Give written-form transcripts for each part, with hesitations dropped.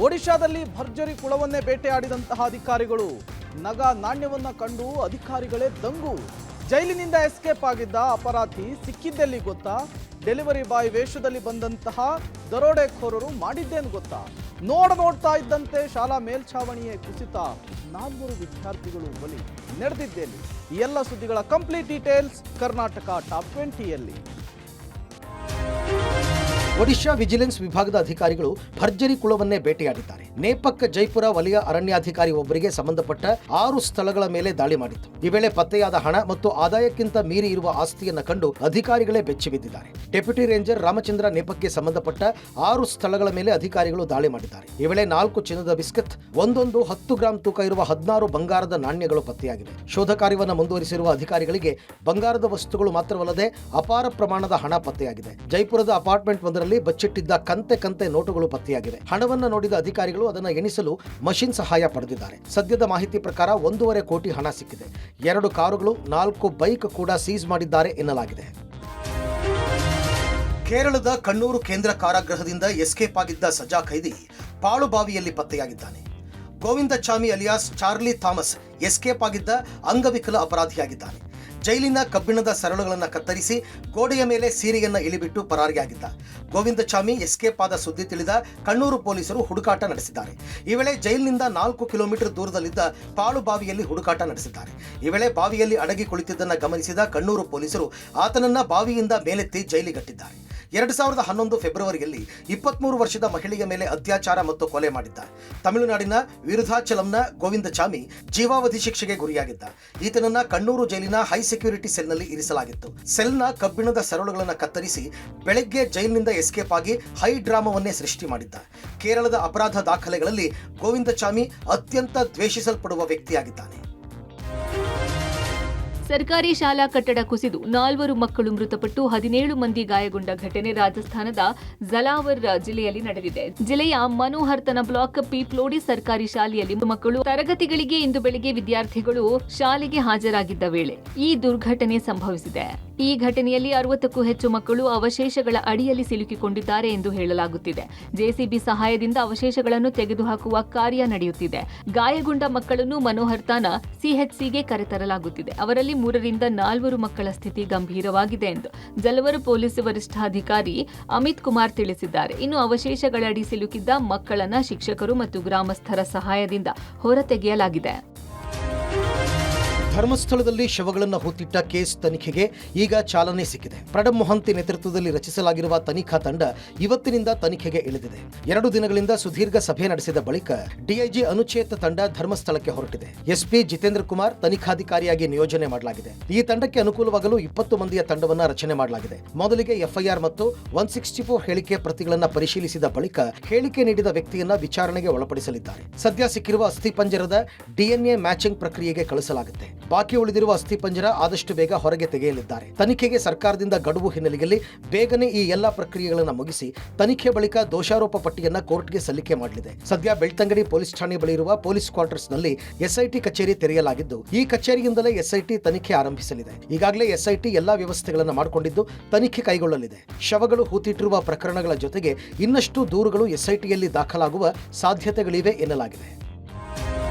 ಒಡಿಶಾದಲ್ಲಿ ಭರ್ಜರಿ ಕುಳವನ್ನೇ ಬೇಟೆಯಾಡಿದಂತಹ ಅಧಿಕಾರಿಗಳು ನಗ ನಾಣ್ಯವನ್ನ ಕಂಡು ಅಧಿಕಾರಿಗಳೇ ದಂಗು. ಜೈಲಿನಿಂದ ಎಸ್ಕೇಪ್ ಆಗಿದ್ದ ಅಪರಾಧಿ ಸಿಕ್ಕಿದ್ದೆಲ್ಲಿ ಗೊತ್ತಾ? ಡೆಲಿವರಿ ಬಾಯ್ ವೇಷದಲ್ಲಿ ಬಂದಂತಹ ದರೋಡೆಕೋರರು ಮಾಡಿದ್ದೇನು ಗೊತ್ತಾ? ನೋಡ್ತಾ ಇದ್ದಂತೆ ಶಾಲಾ ಮೇಲ್ಛಾವಣಿಯೇ ಕುಸಿತ, 4 ವಿದ್ಯಾರ್ಥಿಗಳು ಬಲಿ. ನಡೆದಿದ್ದೇನೆ ಈ ಎಲ್ಲ ಸುದ್ದಿಗಳ ಕಂಪ್ಲೀಟ್ ಡೀಟೇಲ್ಸ್ ಕರ್ನಾಟಕ ಟಾಪ್ 20ಯಲ್ಲಿ. ಒಡಿಶಾ ವಿಜಿಲೆನ್ಸ್ ವಿಭಾಗದ ಅಧಿಕಾರಿಗಳು ಭರ್ಜರಿ ಕುಳವನ್ನೇ ಬೇಟೆಯಾಡಿದ್ದಾರೆ. ನೇಪಕ್ ಜೈಪುರ ವಲಯ ಅರಣ್ಯಾಧಿಕಾರಿ ಒಬ್ಬರಿಗೆ ಸಂಬಂಧಪಟ್ಟ 6 ಸ್ಥಳಗಳ ಮೇಲೆ ದಾಳಿ ಮಾಡಿತ್ತು. ಈ ವೇಳೆ ಪತ್ತೆಯಾದ ಹಣ ಮತ್ತು ಆದಾಯಕ್ಕಿಂತ ಮೀರಿ ಇರುವ ಆಸ್ತಿಯನ್ನು ಕಂಡು ಅಧಿಕಾರಿಗಳೇ ಬೆಚ್ಚಿ ಬಿದ್ದಿದ್ದಾರೆ. ಡೆಪ್ಯೂಟಿ ರೇಂಜರ್ ರಾಮಚಂದ್ರ ನೇಪಕ್ಗೆ ಸಂಬಂಧಪಟ್ಟ 6 ಸ್ಥಳಗಳ ಮೇಲೆ ಅಧಿಕಾರಿಗಳು ದಾಳಿ ಮಾಡಿದ್ದಾರೆ. ಈ ವೇಳೆ 4 ಚಿನ್ನದ ಬಿಸ್ಕತ್, ಒಂದೊಂದು 10 ಗ್ರಾಂ ತೂಕ ಇರುವ 16 ಬಂಗಾರದ ನಾಣ್ಯಗಳು ಪತ್ತೆಯಾಗಿವೆ. ಶೋಧ ಕಾರ್ಯವನ್ನು ಮುಂದುವರಿಸಿರುವ ಅಧಿಕಾರಿಗಳಿಗೆ ಬಂಗಾರದ ವಸ್ತುಗಳು ಮಾತ್ರವಲ್ಲದೆ ಅಪಾರ ಪ್ರಮಾಣದ ಹಣ ಪತ್ತೆಯಾಗಿದೆ. ಜೈಪುರದ ಅಪಾರ್ಟ್ಮೆಂಟ್ ಒಂದರಲ್ಲಿ ಬಚ್ಚಿಟ್ಟಿದ್ದ ಕಂತೆ ನೋಟುಗಳು ಪತ್ತೆಯಾಗಿವೆ. ಹಣವನ್ನು ನೋಡಿದ ಅಧಿಕಾರಿಗಳು ಅದನ್ನು ಎಣಿಸಲು ಮಷಿನ್ ಸಹಾಯ ಪಡೆದಿದ್ದಾರೆ. ಸದ್ಯದ ಮಾಹಿತಿ ಪ್ರಕಾರ 1.5 ಕೋಟಿ ಹಣ ಸಿಕ್ಕಿದೆ. 2 ಕಾರುಗಳು, 4 ಬೈಕ್ ಕೂಡ ಸೀಸ್ ಮಾಡಿದ್ದಾರೆ ಎನ್ನಲಾಗಿದೆ. ಕೇರಳದ ಕಣ್ಣೂರು ಕೇಂದ್ರ ಕಾರಾಗೃಹದಿಂದ ಎಸ್ಕೇಪ್ ಆಗಿದ್ದ ಸಜಾ ಖೈದಿ ಪಾಳುಬಾವಿಯಲ್ಲಿ ಪತ್ತೆಯಾಗಿದ್ದಾನೆ. ಗೋವಿಂದಚಾಮಿ ಅಲಿಯಾಸ್ ಚಾರ್ಲಿ ಥಾಮಸ್ ಎಸ್ಕೇಪ್ ಆಗಿದ್ದ ಅಂಗವಿಕಲ ಅಪರಾಧಿಯಾಗಿದ್ದಾನೆ. ಜೈಲಿನ ಕಬ್ಬಿಣದ ಸರಳುಗಳನ್ನು ಕತ್ತರಿಸಿ ಗೋಡೆಯ ಮೇಲೆ ಸೀರೆಯನ್ನು ಇಳಿಬಿಟ್ಟು ಪರಾರಿಯಾಗಿದ್ದ ಗೋವಿಂದಚಾಮಿ ಎಸ್ಕೇಪ್ ಆದ ಸುದ್ದಿ ತಿಳಿದ ಕಣ್ಣೂರು ಪೊಲೀಸರು ಹುಡುಕಾಟ ನಡೆಸಿದ್ದಾರೆ. ಈ ವೇಳೆ ಜೈಲಿನಿಂದ 4 ಕಿಲೋಮೀಟರ್ ದೂರದಲ್ಲಿದ್ದ ಪಾಳುಬಾವಿಯಲ್ಲಿ ಹುಡುಕಾಟ ನಡೆಸಿದ್ದಾರೆ. ಈ ವೇಳೆ ಬಾವಿಯಲ್ಲಿ ಅಡಗಿ ಕುಳಿತಿದ್ದನ್ನು ಗಮನಿಸಿದ ಕಣ್ಣೂರು ಪೊಲೀಸರು ಆತನನ್ನ ಬಾವಿಯಿಂದ ಮೇಲೆತ್ತಿ ಜೈಲಿಗಟ್ಟಿದ್ದಾರೆ. 2011 ಫೆಬ್ರವರಿಯಲ್ಲಿ 23 ವರ್ಷದ ಮಹಿಳೆಯ ಮೇಲೆ ಅತ್ಯಾಚಾರ ಮತ್ತು ಕೊಲೆ ಮಾಡಿದ್ದ. ತಮಿಳುನಾಡಿನ ವಿರುಧಾಚಲಂನ ಗೋವಿಂದಚಾಮಿ ಜೀವಾವಧಿ ಶಿಕ್ಷೆಗೆ ಗುರಿಯಾಗಿದ್ದ. ಈತನನ್ನ ಕಣ್ಣೂರು ಜೈಲಿನ ಹೈ ಸೆಕ್ಯೂರಿಟಿ ಸೆಲ್ನಲ್ಲಿ ಇರಿಸಲಾಗಿತ್ತು. ಸೆಲ್ನ ಕಬ್ಬಿಣದ ಸರಳುಗಳನ್ನು ಕತ್ತರಿಸಿ ಬೆಳಗ್ಗೆ ಜೈಲಿನಿಂದ ಎಸ್ಕೇಪ್ ಆಗಿ ಹೈ ಡ್ರಾಮಾವನ್ನೇ ಸೃಷ್ಟಿ ಮಾಡಿದ್ದ. ಕೇರಳದ ಅಪರಾಧ ದಾಖಲೆಗಳಲ್ಲಿ ಗೋವಿಂದಚಾಮಿ ಅತ್ಯಂತ ದ್ವೇಷಿಸಲ್ಪಡುವ ವ್ಯಕ್ತಿಯಾಗಿದ್ದಾನೆ. ಸರ್ಕಾರಿ ಶಾಲಾ ಕಟ್ಟಡ ಕುಸಿದು 4 ಮಕ್ಕಳು ಮೃತಪಟ್ಟು 17 ಮಂದಿ ಗಾಯಗೊಂಡ ಘಟನೆ ರಾಜಸ್ಥಾನದ ಜಲಾವರ್ ಜಿಲ್ಲೆಯಲ್ಲಿ ನಡೆದಿದೆ. ಜಿಲ್ಲೆಯ ಮನೋಹರ್ತನ ಬ್ಲಾಕ್ ಪಿಪ್ಲೋಡಿ ಸರ್ಕಾರಿ ಶಾಲೆಯಲ್ಲಿ ಮಕ್ಕಳು ತರಗತಿಗಳಿಗೆ ಇಂದು ಬೆಳಗ್ಗೆ ವಿದ್ಯಾರ್ಥಿಗಳು ಶಾಲೆಗೆ ಹಾಜರಾಗಿದ್ದ ವೇಳೆ ಈ ದುರ್ಘಟನೆ ಸಂಭವಿಸಿದೆ. ಈ ಘಟನೆಯಲ್ಲಿ 60ಕ್ಕೂ ಹೆಚ್ಚು ಮಕ್ಕಳು ಅವಶೇಷಗಳ ಅಡಿಯಲ್ಲಿ ಸಿಲುಕಿಕೊಂಡಿದ್ದಾರೆ ಎಂದು ಹೇಳಲಾಗುತ್ತಿದೆ. ಜೆಸಿಬಿ ಸಹಾಯದಿಂದ ಅವಶೇಷಗಳನ್ನು ತೆಗೆದುಹಾಕುವ ಕಾರ್ಯ ನಡೆಯುತ್ತಿದೆ. ಗಾಯಗೊಂಡ ಮಕ್ಕಳನ್ನು ಮನೋಹರ್ತನ ಸಿಎಚ್ಸಿಗೆ ಕರೆತರಲಾಗುತ್ತಿದೆ. ಅವರಲ್ಲಿ 3ರಿಂದ 4 ಮಕ್ಕಳ ಸ್ಥಿತಿ ಗಂಭೀರವಾಗಿದೆ ಎಂದು ಜಲವರ ಪೊಲೀಸ್ ವರಿಷ್ಠಾಧಿಕಾರಿ ಅಮಿತ್ ಕುಮಾರ್ ತಿಳಿಸಿದ್ದಾರೆ. ಇನ್ನು ಅವಶೇಷಗಳಡಿ ಸಿಲುಕಿದ್ದ ಮಕ್ಕಳನ್ನ ಶಿಕ್ಷಕರು ಮತ್ತು ಗ್ರಾಮಸ್ಥರ ಸಹಾಯದಿಂದ ಹೊರತೆಗೆಯಲಾಗಿದೆ. ಧರ್ಮಸ್ಥಳದಲ್ಲಿ ಶವಗಳನ್ನು ಹೂತಿಟ್ಟ ಕೇಸ್ ತನಿಖೆಗೆ ಈಗ ಚಾಲನೆ ಸಿಕ್ಕಿದೆ. ಪ್ರಣಬ್ ಮೊಹಂತಿ ನೇತೃತ್ವದಲ್ಲಿ ರಚಿಸಲಾಗಿರುವ ತನಿಖಾ ತಂಡ ಇವತ್ತಿನಿಂದ ತನಿಖೆಗೆ ಇಳಿದಿದೆ. 2 ದಿನಗಳಿಂದ ಸುದೀರ್ಘ ಸಭೆ ನಡೆಸಿದ ಬಳಿಕ ಡಿಐಜಿ ಅನುಚೇತ್ ತಂಡ ಧರ್ಮಸ್ಥಳಕ್ಕೆ ಹೊರಟಿದೆ. ಎಸ್ಪಿ ಜಿತೇಂದ್ರ ಕುಮಾರ್ ತನಿಖಾಧಿಕಾರಿಯಾಗಿ ನಿಯೋಜನೆ ಮಾಡಲಾಗಿದೆ. ಈ ತಂಡಕ್ಕೆ ಅನುಕೂಲವಾಗಲು 20 ಮಂದಿಯ ತಂಡವನ್ನು ರಚನೆ ಮಾಡಲಾಗಿದೆ. ಮೊದಲಿಗೆ ಎಫ್ಐಆರ್ ಮತ್ತು 164 ಹೇಳಿಕೆ ಪ್ರತಿಗಳನ್ನು ಪರಿಶೀಲಿಸಿದ ಬಳಿಕ ಹೇಳಿಕೆ ನೀಡಿದ ವ್ಯಕ್ತಿಯನ್ನ ವಿಚಾರಣೆಗೆ ಒಳಪಡಿಸಲಿದ್ದಾರೆ. ಸದ್ಯ ಸಿಕ್ಕಿರುವ ಅಸ್ಥಿಪಂಜರದ ಡಿಎನ್ಎ ಮ್ಯಾಚಿಂಗ್ ಪ್ರಕ್ರಿಯೆಗೆ ಕಳಿಸಲಾಗುತ್ತೆ. ಬಾಕಿ ಉಳಿದಿರುವ ಅಸ್ಥಿಪಂಜರ ಆದಷ್ಟು ಬೇಗ ಹೊರಗೆ ತೆಗೆಯಲಿದ್ದಾರೆ. ತನಿಖೆಗೆ ಸರ್ಕಾರದಿಂದ ಗಡುವು ಹಿನ್ನೆಲೆಯಲ್ಲಿ ಬೇಗನೆ ಈ ಎಲ್ಲಾ ಪ್ರಕ್ರಿಯೆಗಳನ್ನು ಮುಗಿಸಿ ತನಿಖೆ ಬಳಿಕ ದೋಷಾರೋಪ ಪಟ್ಟಿಯನ್ನ ಕೋರ್ಟ್ಗೆ ಸಲ್ಲಿಕೆ ಮಾಡಲಿದೆ. ಸದ್ಯ ಬೆಳ್ತಂಗಡಿ ಪೊಲೀಸ್ ಠಾಣೆ ಬಳಿ ಇರುವ ಪೊಲೀಸ್ ಕ್ವಾರ್ಟರ್ಸ್ ನಲ್ಲಿ ಎಸ್ಐಟಿ ಕಚೇರಿ ತೆರೆಯಲಾಗಿದ್ದು, ಈ ಕಚೇರಿಯಿಂದಲೇ ಎಸ್ಐಟಿ ತನಿಖೆ ಆರಂಭಿಸಲಿದೆ. ಈಗಾಗಲೇ ಎಸ್ಐಟಿ ಎಲ್ಲಾ ವ್ಯವಸ್ಥೆಗಳನ್ನು ಮಾಡಿಕೊಂಡಿದ್ದು ತನಿಖೆ ಕೈಗೊಳ್ಳಲಿದೆ. ಶವಗಳು ಹೂತಿಟ್ಟಿರುವ ಪ್ರಕರಣಗಳ ಜೊತೆಗೆ ಇನ್ನಷ್ಟು ದೂರುಗಳು ಎಸ್ಐಟಿಯಲ್ಲಿ ದಾಖಲಾಗುವ ಸಾಧ್ಯತೆಗಳಿವೆ ಎನ್ನಲಾಗಿದೆ.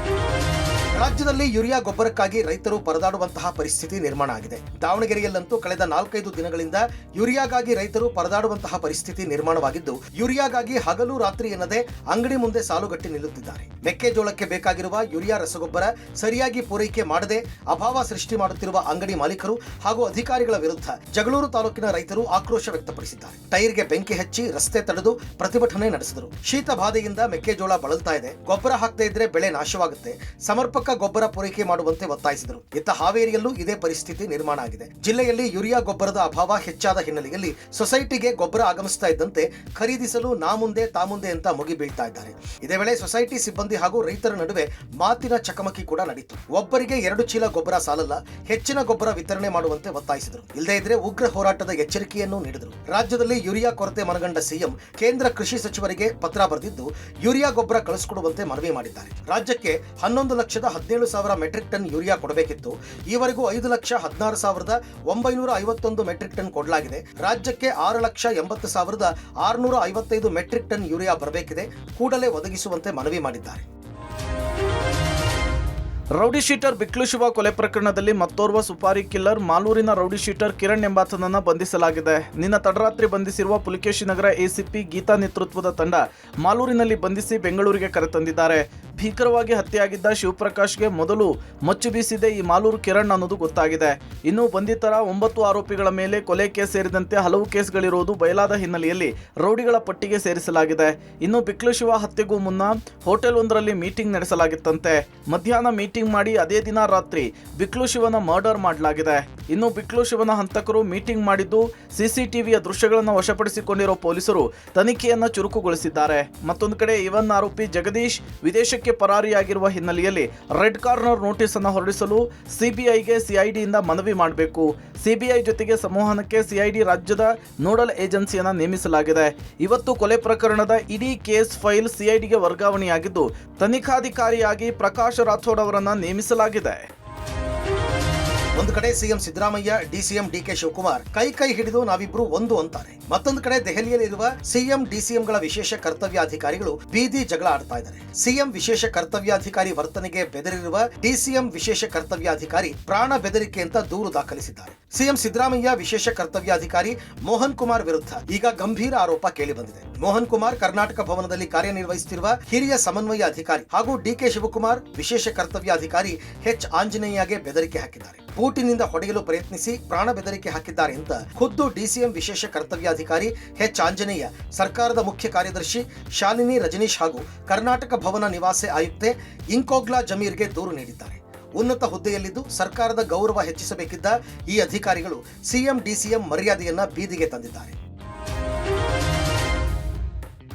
ರಾಜ್ಯದಲ್ಲಿ ಯೂರಿಯಾ ಗೊಬ್ಬರಕ್ಕಾಗಿ ರೈತರು ಪರದಾಡುವಂತಹ ಪರಿಸ್ಥಿತಿ ನಿರ್ಮಾಣ ಆಗಿದೆ. ದಾವಣಗೆರೆಯಲ್ಲಂತೂ ಕಳೆದ 4-5 ದಿನಗಳಿಂದ ಯೂರಿಯಾಗಾಗಿ ರೈತರು ಪರದಾಡುವಂತಹ ಪರಿಸ್ಥಿತಿ ನಿರ್ಮಾಣವಾಗಿದ್ದು, ಯೂರಿಯಾಗಾಗಿ ಹಗಲು ರಾತ್ರಿ ಎನ್ನದೆ ಅಂಗಡಿ ಮುಂದೆ ಸಾಲುಗಟ್ಟಿ ನಿಲ್ಲುತ್ತಿದ್ದಾರೆ. ಮೆಕ್ಕೆಜೋಳಕ್ಕೆ ಬೇಕಾಗಿರುವ ಯೂರಿಯಾ ರಸಗೊಬ್ಬರ ಸರಿಯಾಗಿ ಪೂರೈಕೆ ಮಾಡದೆ ಅಭಾವ ಸೃಷ್ಟಿ ಮಾಡುತ್ತಿರುವ ಅಂಗಡಿ ಮಾಲೀಕರು ಹಾಗೂ ಅಧಿಕಾರಿಗಳ ವಿರುದ್ಧ ಜಗಳೂರು ತಾಲೂಕಿನ ರೈತರು ಆಕ್ರೋಶ ವ್ಯಕ್ತಪಡಿಸಿದ್ದಾರೆ. ಟೈರ್ಗೆ ಬೆಂಕಿ ಹಚ್ಚಿ ರಸ್ತೆ ತಡೆದು ಪ್ರತಿಭಟನೆ ನಡೆಸಿದರು. ಶೀತ ಬಾಧೆಯಿಂದ ಮೆಕ್ಕೆಜೋಳ ಬಳಲ್ತಾ ಇದೆ, ಗೊಬ್ಬರ ಹಾಕದೇ ಇದ್ರೆ ಬೆಳೆ ನಾಶವಾಗುತ್ತೆ, ಸಮರ್ಪಕ ಗೊಬ್ಬರ ಪೂರೈಕೆ ಮಾಡುವಂತೆ ಒತ್ತಾಯಿಸಿದರು. ಇತ್ತ ಹಾವೇರಿಯಲ್ಲೂ ಇದೇ ಪರಿಸ್ಥಿತಿ ನಿರ್ಮಾಣ ಆಗಿದೆ. ಜಿಲ್ಲೆಯಲ್ಲಿ ಯೂರಿಯಾ ಗೊಬ್ಬರದ ಅಭಾವ ಹೆಚ್ಚಾದ ಹಿನ್ನೆಲೆಯಲ್ಲಿ ಸೊಸೈಟಿಗೆ ಗೊಬ್ಬರ ಆಗಮಿಸ್ತಾ ಇದ್ದಂತೆ ಖರೀದಿಸಲು ನಾ ಮುಂದೆ ತಾ ಮುಂದೆ ಅಂತ ಮುಗಿ ಬೀಳ್ತಾ ಇದ್ದಾರೆ. ಇದೇ ವೇಳೆ ಸೊಸೈಟಿ ಸಿಬ್ಬಂದಿ ಹಾಗೂ ರೈತರ ನಡುವೆ ಮಾತಿನ ಚಕಮಕಿ ಕೂಡ ನಡೆಯಿತು. ಒಬ್ಬರಿಗೆ 2 ಚೀಲ ಗೊಬ್ಬರ ಸಾಲಲ್ಲ, ಹೆಚ್ಚಿನ ಗೊಬ್ಬರ ವಿತರಣೆ ಮಾಡುವಂತೆ ಒತ್ತಾಯಿಸಿದರು. ಇಲ್ಲದೇ ಇದ್ರೆ ಉಗ್ರ ಹೋರಾಟದ ಎಚ್ಚರಿಕೆಯನ್ನು ನೀಡಿದರು. ರಾಜ್ಯದಲ್ಲಿ ಯೂರಿಯಾ ಕೊರತೆ ಮನಗಂಡ ಸಿಎಂ ಕೇಂದ್ರ ಕೃಷಿ ಸಚಿವರಿಗೆ ಪತ್ರ ಬರೆದಿದ್ದು ಯೂರಿಯಾ ಗೊಬ್ಬರ ಕಳಿಸಿಕೊಡುವಂತೆ ಮನವಿ ಮಾಡಿದ್ದಾರೆ. ರಾಜ್ಯಕ್ಕೆ 11 17,000 ಮೆಟ್ರಿಕ್ ಟನ್ ಯೂರಿಯಾ ಕೊಡಬೇಕಿತ್ತು. ಈವರೆಗೂ 5,16,951 ಮೆಟ್ರಿಕ್ ಟನ್ ಕೊಡಲಾಗಿದೆ. ರಾಜ್ಯಕ್ಕೆ 6,80,655 ಮೆಟ್ರಿಕ್ ಟನ್ ಯೂರಿಯಾ ಬರಬೇಕಿದೆ. ಕೂಡಲೇ ಒದಗಿಸುವಂತೆ ಮನವಿ ಮಾಡಿದ್ದಾರೆ. ರೌಡಿ ಶೀಟರ್ ಬಿಕ್ಲು ಶಿವ ಕೊಲೆ ಪ್ರಕರಣದಲ್ಲಿ ಮತ್ತೋರ್ವ ಸುಪಾರಿ ಕಿಲ್ಲರ್ ಮಾಲೂರಿನ ರೌಡಿ ಶೀಟರ್ ಕಿರಣ್ ಎಂಬಾತನನ್ನ ಬಂಧಿಸಲಾಗಿದೆ. ನಿನ್ನ ತಡರಾತ್ರಿ ಬಂಧಿಸಿರುವ ಪುಲಿಕೇಶಿ ನಗರ ಎಸಿಪಿ ಗೀತಾ ನೇತೃತ್ವದ ತಂಡ ಮಾಲೂರಿನಲ್ಲಿ ಬಂಧಿಸಿ ಬೆಂಗಳೂರಿಗೆ ಕರೆತಂದಿದ್ದಾರೆ. ಭೀಕರವಾಗಿ ಹತ್ಯೆಯಾಗಿದ್ದ ಶಿವಪ್ರಕಾಶ್ಗೆ ಮೊದಲು ಮಚ್ಚು ಬೀಸಿದೆ ಈ ಮಾಲೂರು ಕಿರಣ್ ಅನ್ನೋದು ಗೊತ್ತಾಗಿದೆ. ಇನ್ನು ಬಂಧಿತರ 9 ಆರೋಪಿಗಳ ಮೇಲೆ ಕೊಲೆ ಕೇಸ್ ಸೇರಿದಂತೆ ಹಲವು ಕೇಸ್ಗಳಿರುವುದು ಬಯಲಾದ ಹಿನ್ನೆಲೆಯಲ್ಲಿ ರೌಡಿಗಳ ಪಟ್ಟಿಗೆ ಸೇರಿಸಲಾಗಿದೆ. ಇನ್ನು ಬಿಕ್ಲು ಶಿವ ಹತ್ಯೆಗೂ ಮುನ್ನ ಹೋಟೆಲ್ ಒಂದರಲ್ಲಿ ಮೀಟಿಂಗ್ ನಡೆಸಲಾಗಿತ್ತಂತೆ. ಮಧ್ಯಾಹ್ನ ಮೀಟಿಂಗ್ ಮಾಡಿ ಅದೇ ದಿನ ರಾತ್ರಿ ಬಿಕ್ಲು ಶಿವನ ಮರ್ಡರ್ ಮಾಡಲಾಗಿದೆ. ಇನ್ನು ಬಿಕ್ಲು ಶಿವನ ಹಂತಕರು ಮೀಟಿಂಗ್ ಮಾಡಿದ್ದು ಸಿಸಿಟಿವಿಯ ದೃಶ್ಯಗಳನ್ನು ವಶಪಡಿಸಿಕೊಂಡಿರೋ ಪೊಲೀಸರು ತನಿಖೆಯನ್ನ ಚುರುಕುಗೊಳಿಸಿದ್ದಾರೆ. ಮತ್ತೊಂದು ಕಡೆ ಇವನ್ ಆರೋಪಿ ಜಗದೀಶ್ ವಿದೇಶಕ್ಕೆ ಪರಾರಿಯಾಗಿರುವ ಹಿನ್ನೆಲೆಯಲ್ಲಿ ರೆಡ್ ಕಾರ್ನರ್ ನೋಟಿಸ್ ಅನ್ನು ಹೊರಡಿಸಲು ಸಿಬಿಐಗೆ ಸಿಐಡಿಯಿಂದ ಮನವಿ ಮಾಡಬೇಕು. ಸಿಬಿಐ ಜೊತೆಗೆ ಸಂವಹನಕ್ಕೆ ಸಿಐಡಿ ರಾಜ್ಯದ ನೋಡಲ್ ಏಜೆನ್ಸಿಯನ್ನ ನೇಮಿಸಲಾಗಿದೆ. ಇವತ್ತು ಕೊಲೆ ಪ್ರಕರಣದ ಇಡೀ ಕೇಸ್ ಫೈಲ್ ಸಿಐಡಿಗೆ ವರ್ಗಾವಣೆಯಾಗಿದ್ದು ತನಿಖಾಧಿಕಾರಿಯಾಗಿ ಪ್ರಕಾಶ್ ರಾಥೋಡ್ ಅವರನ್ನ ನೇಮಿಸಲಾಗಿದೆ. ಒಂದು ಕಡೆ ಸಿಎಂ ಸಿದ್ದರಾಮಯ್ಯ, ಡಿಸಿಎಂ ಡಿಕೆ ಶಿವಕುಮಾರ್ ಕೈ ಹಿಡಿದು ನಾವಿಬ್ರು ಒಂದು ಅಂತಾರೆ. ಮತ್ತೊಂದು ಕಡೆ ದೆಹಲಿಯಲ್ಲಿರುವ ಸಿಎಂ ಡಿಸಿಎಂಗಳ ವಿಶೇಷ ಕರ್ತವ್ಯಾಧಿಕಾರಿಗಳು ಬೀದಿ ಜಗಳ ಆಡ್ತಾ ಇದ್ದಾರೆ. ಸಿಎಂ ವಿಶೇಷ ಕರ್ತವ್ಯಾಧಿಕಾರಿ ವರ್ತನೆಗೆ ಬೆದರಿರುವ ಡಿಸಿಎಂ ವಿಶೇಷ ಕರ್ತವ್ಯಾಧಿಕಾರಿ ಪ್ರಾಣ ಬೆದರಿಕೆ ಅಂತ ದೂರು ದಾಖಲಿಸಿದ್ದಾರೆ. ಸಿಎಂ ಸಿದ್ದರಾಮಯ್ಯ ವಿಶೇಷ ಕರ್ತವ್ಯಾಧಿಕಾರಿ ಮೋಹನ್ ಕುಮಾರ್ ವಿರುದ್ಧ ಈಗ ಗಂಭೀರ ಆರೋಪ ಕೇಳಿಬಂದಿದೆ. ಮೋಹನ್ ಕುಮಾರ್ ಕರ್ನಾಟಕ ಭವನದಲ್ಲಿ ಕಾರ್ಯನಿರ್ವಹಿಸುತ್ತಿರುವ ಹಿರಿಯ ಸಮನ್ವಯ ಅಧಿಕಾರಿ ಹಾಗೂ ಡಿಕೆ ಶಿವಕುಮಾರ್ ವಿಶೇಷ ಕರ್ತವ್ಯಾಧಿಕಾರಿ ಎಚ್ ಆಂಜನೇಯಗೆ ಬೆದರಿಕೆ ಹಾಕಿದ್ದಾರೆ. ಪೂಟಿನಿಂದ ಹೊಡೆಯಲು ಪ್ರಯತ್ನಿಸಿ ಪ್ರಾಣ ಬೆದರಿಕೆ ಹಾಕಿದ್ದಾರೆ ಅಂತ ಖುದ್ದು ಡಿಸಿಎಂ ವಿಶೇಷ ಕರ್ತವ್ಯಾಧಿಕಾರಿ ಎಚ್ ಆಂಜನೇಯ ಸರ್ಕಾರದ ಮುಖ್ಯ ಕಾರ್ಯದರ್ಶಿ ಶಾಲಿನಿ ರಜನೀಶ್ ಹಾಗೂ ಕರ್ನಾಟಕ ಭವನ ನಿವಾಸಿ ಆಯುಕ್ತೆ ಇಂಕೋಗ್ಲಾ ಜಮೀರ್ಗೆ ದೂರು ನೀಡಿದ್ದಾರೆ. ಉನ್ನತ ಹುದ್ದೆಯಲ್ಲಿದ್ದು ಸರ್ಕಾರದ ಗೌರವ ಹೆಚ್ಚಿಸಬೇಕಿದ್ದ ಈ ಅಧಿಕಾರಿಗಳು ಸಿಎಂ ಡಿಸಿಎಂ ಮರ್ಯಾದೆಯನ್ನ ಬೀದಿಗೆ ತಂದಿದ್ದಾರೆ.